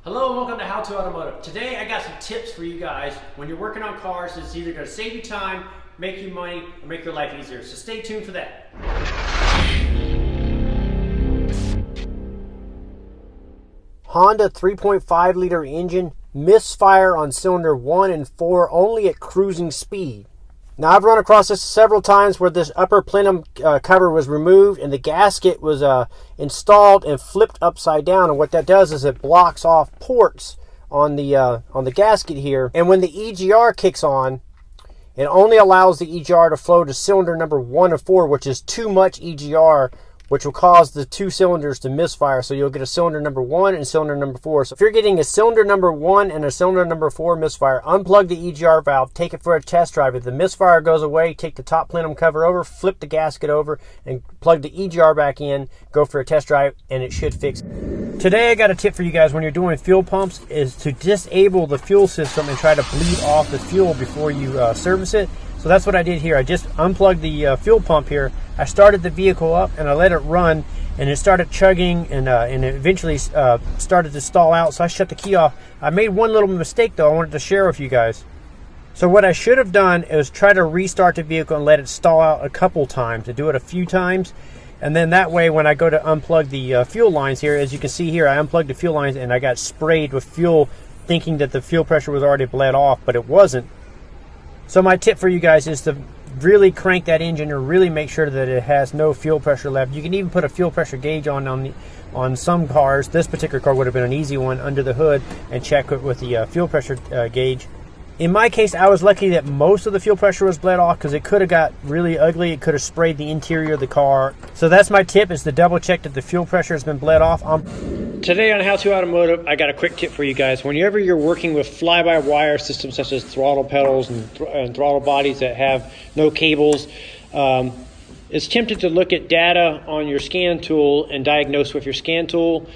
Hello and welcome to How to Automotive. Today I got some tips for you guys when you're working on cars. It's either going to save you time, make you money, or make your life easier. So stay tuned for that. Honda 3.5 liter engine, misfire on cylinder 1 and 4 only at cruising speed. Now I've run across this several times where this upper plenum cover was removed and the gasket was installed and flipped upside down, and what that does is it blocks off ports on the gasket here, and when the EGR kicks on, it only allows the EGR to flow to cylinder number 1 and 4, which is too much EGR, which will cause the two cylinders to misfire. So you'll get a cylinder number 1 and cylinder number 4. So if you're getting a cylinder number 1 and a cylinder number 4 misfire, unplug the EGR valve, take it for a test drive. If the misfire goes away, take the top plenum cover over, flip the gasket over, and plug the EGR back in, go for a test drive, and it should fix it. Today I got a tip for you guys when you're doing fuel pumps is to disable the fuel system and try to bleed off the fuel before you service it. So that's what I did here. I just unplugged the fuel pump here. I started the vehicle up and I let it run, and it started chugging and it eventually started to stall out. So I shut the key off. I made one little mistake though I wanted to share with you guys. So what I should have done is try to restart the vehicle and let it stall out a couple times, to do it a few times. And then that way when I go to unplug the fuel lines here, as you can see here, I unplugged the fuel lines and I got sprayed with fuel thinking that the fuel pressure was already bled off, but it wasn't. So my tip for you guys is to really crank that engine or really make sure that it has no fuel pressure left. You can even put a fuel pressure gauge on some cars. This particular car would have been an easy one under the hood, and check it with the fuel pressure gauge. In my case, I was lucky that most of the fuel pressure was bled off, because it could have got really ugly. It could have sprayed the interior of the car. So that's my tip, is to double check that the fuel pressure has been bled off. Today on How to Automotive, I got a quick tip for you guys. Whenever you're working with fly-by-wire systems such as throttle pedals and throttle bodies that have no cables, it's tempting to look at data on your scan tool and diagnose with your scan tool.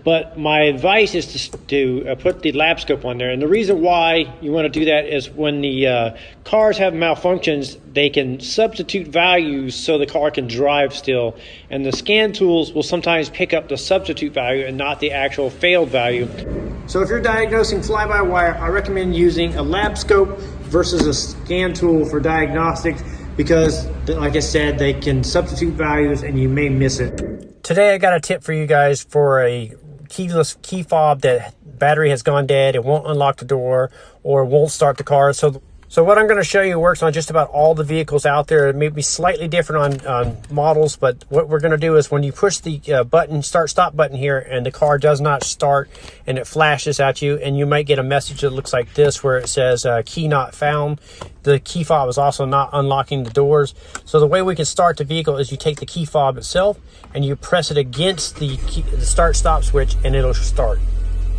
But my advice is to put the lap scope on there. And the reason why you want to do that is when the cars have malfunctions, they can substitute values so the car can drive still. And the scan tools will sometimes pick up the substitute value and not the actual failed value. So if you're diagnosing fly-by-wire, I recommend using a lap scope versus a scan tool for diagnostics, because like I said, they can substitute values and you may miss it. Today I got a tip for you guys for a keyless key fob that battery has gone dead. It won't unlock the door or won't start the car. So what I'm going to show you works on just about all the vehicles out there. It may be slightly different on models, but what we're going to do is when you push the button, stop button here, and the car does not start and it flashes at you, and you might get a message that looks like this where it says key not found. The key fob is also not unlocking the doors. So the way we can start the vehicle is you take the key fob itself and you press it against the start-stop switch and it'll start.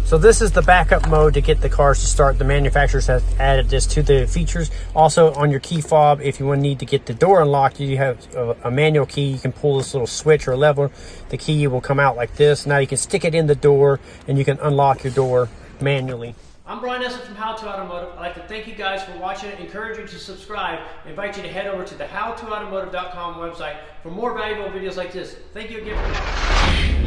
So this is the backup mode to get the cars to start. The manufacturers have added this to the features. Also on your key fob, if you need to get the door unlocked, you have a manual key. You can pull this little switch or lever. The key will come out like this. Now you can stick it in the door and you can unlock your door manually. I'm Brian Esser from How to Automotive. I'd like to thank you guys for watching, encourage you to subscribe, and invite you to head over to the howtoautomotive.com website for more valuable videos like this. Thank you again for watching.